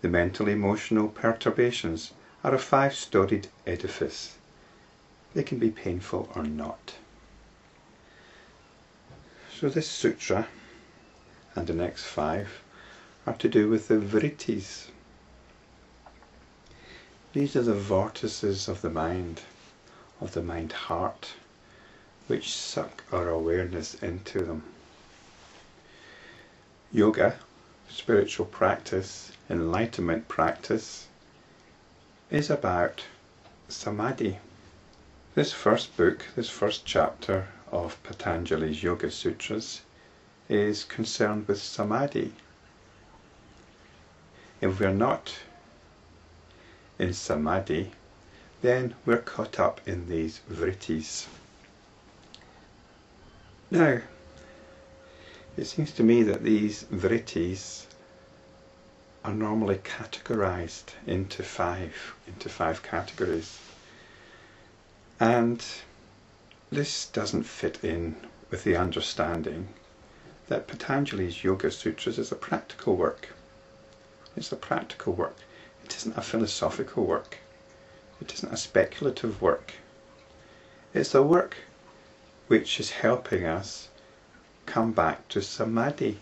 The mental emotional perturbations are a 5-storied edifice. They can be painful or not. So this sutra and the next 5 are to do with the vrittis. These are the vortices of the mind heart, which suck our awareness into them. Yoga, spiritual practice, enlightenment practice, is about samadhi. This first book, this first chapter of Patanjali's Yoga Sutras is concerned with samadhi. If we're not in samadhi, then we're caught up in these vrittis. Now, it seems to me that these vrittis are normally categorized into five categories. And this doesn't fit in with the understanding that Patanjali's Yoga Sutras is a practical work. It's a practical work. It isn't a philosophical work. It isn't a speculative work. It's a work which is helping us come back to samadhi.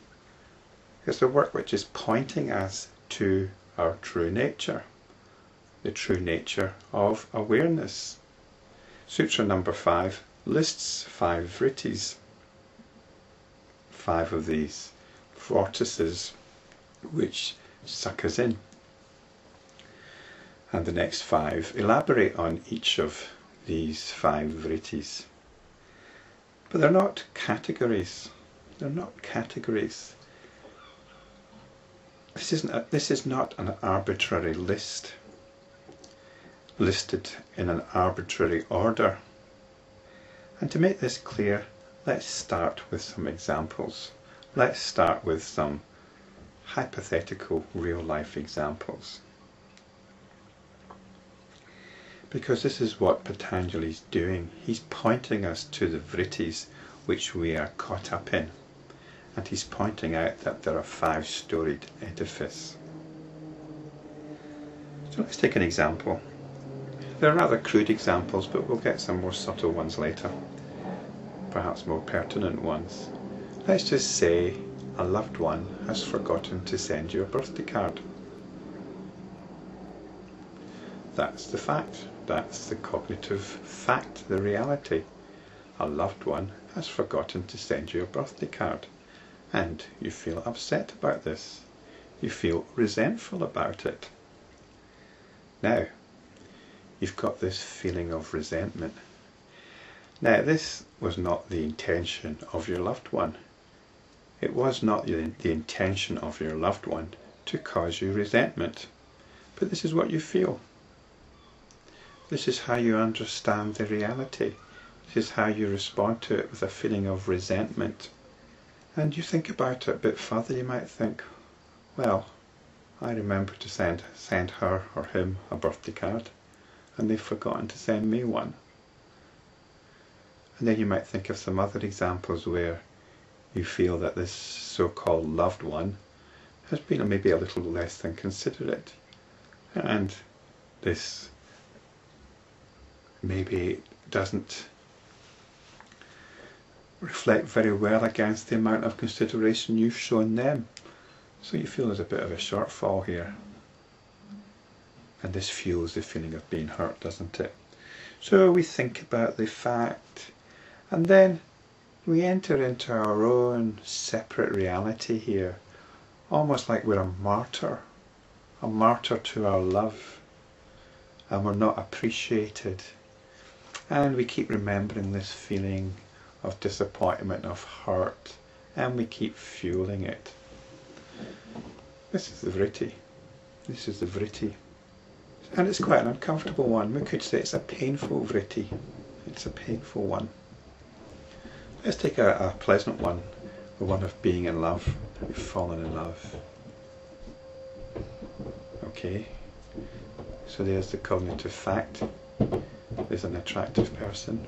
It's a work which is pointing us to our true nature, the true nature of awareness. Sutra number 5 lists 5 vrittis, 5 of these vortices which suck us in. And the next 5 elaborate on each of these 5 vrittis. But they're not categories. They're not categories. This is not an arbitrary list, listed in an arbitrary order. And to make this clear, let's start with some examples. Let's start with some hypothetical real-life examples. Because this is what Patanjali's doing. He's pointing us to the vrittis which we are caught up in. And he's pointing out that they're a 5-storied edifice. So let's take an example. They're rather crude examples, but we'll get some more subtle ones later. Perhaps more pertinent ones. Let's just say a loved one has forgotten to send you a birthday card. That's the fact. That's the cognitive fact, the reality. A loved one has forgotten to send you a birthday card. And you feel upset about this. You feel resentful about it. Now, you've got this feeling of resentment. Now, this was not the intention of your loved one. It was not the intention of your loved one to cause you resentment. But this is what you feel. This is how you understand the reality. This is how you respond to it, with a feeling of resentment. And you think about it a bit further, you might think, well, I remember to send her or him a birthday card, and they've forgotten to send me one. And then you might think of some other examples where you feel that this so-called loved one has been maybe a little less than considerate, and this maybe doesn't reflect very well against the amount of consideration you've shown them. So you feel there's a bit of a shortfall here. And this fuels the feeling of being hurt, doesn't it? So we think about the fact, and then we enter into our own separate reality here, almost like we're a martyr to our love, and we're not appreciated. And we keep remembering this feeling of disappointment, of hurt, and we keep fueling it. This is the vritti. This is the vritti. And it's quite an uncomfortable one. We could say it's a painful vritti. It's a painful one. Let's take a pleasant one, the one of being in love. You've fallen in love. Okay. So there's the cognitive fact. There's an attractive person,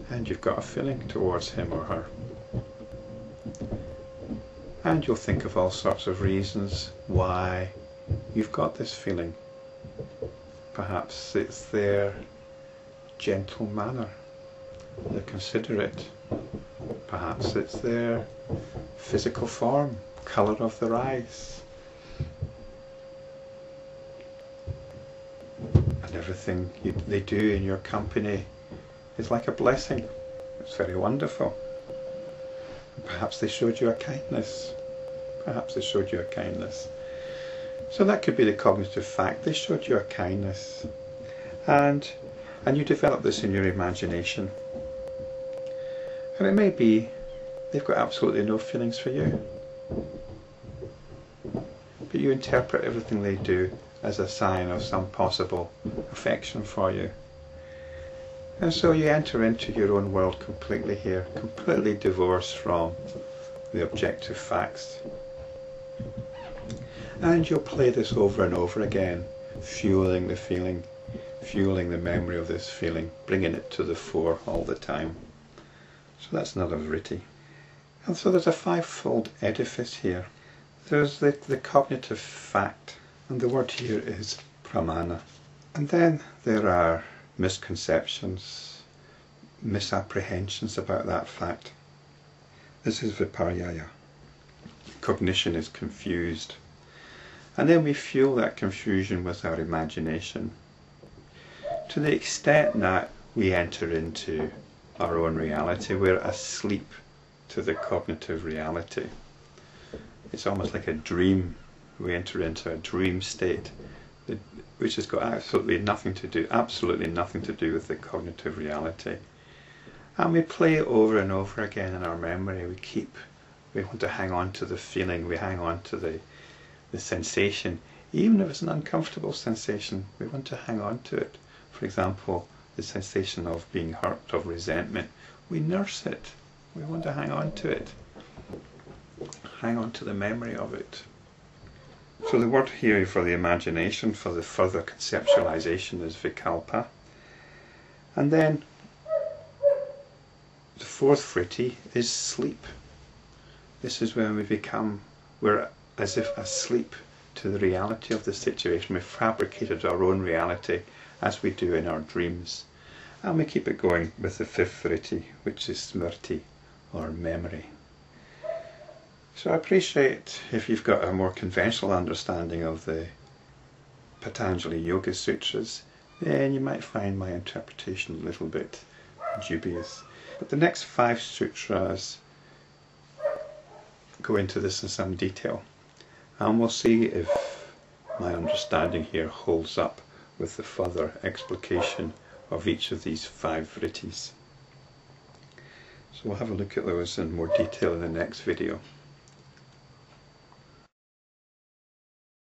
and you've got a feeling towards him or her. And you'll think of all sorts of reasons why you've got this feeling. Perhaps it's their gentle manner, they're considerate. Perhaps it's their physical form, colour of their eyes. And everything they do in your company is like a blessing. It's very wonderful. Perhaps they showed you a kindness. Perhaps they showed you a kindness. So that could be the cognitive fact. They showed you a kindness. And you develop this in your imagination. And it may be they've got absolutely no feelings for you. But you interpret everything they do as a sign of some possible affection for you. And so you enter into your own world completely here, completely divorced from the objective facts. And you'll play this over and over again, fueling the feeling, fueling the memory of this feeling, bringing it to the fore all the time. So that's another vritti. And so there's a fivefold edifice here. There's the cognitive fact, and the word here is pramana. And then there are misconceptions, misapprehensions about that fact. This is Viparyaya. Cognition is confused. And then we fuel that confusion with our imagination. To the extent that we enter into our own reality, we're asleep to the cognitive reality. It's almost like a dream. We enter into a dream state, which has got absolutely nothing to do with the cognitive reality. And we play it over and over again in our memory. We want to hang on to the feeling, we hang on to the sensation. Even if it's an uncomfortable sensation, we want to hang on to it. For example, the sensation of being hurt, of resentment. We nurse it. We want to hang on to it. Hang on to the memory of it. So the word here for the imagination, for the further conceptualization, is Vikalpa. And then the fourth vritti is sleep. This is when we're as if asleep to the reality of the situation. We've fabricated our own reality as we do in our dreams. And we keep it going with the fifth vritti, which is Smrti, or memory. So I appreciate if you've got a more conventional understanding of the Patanjali Yoga Sutras, then you might find my interpretation a little bit dubious. But the next 5 sutras go into this in some detail, and we'll see if my understanding here holds up with the further explication of each of these 5 vrittis. So we'll have a look at those in more detail in the next video.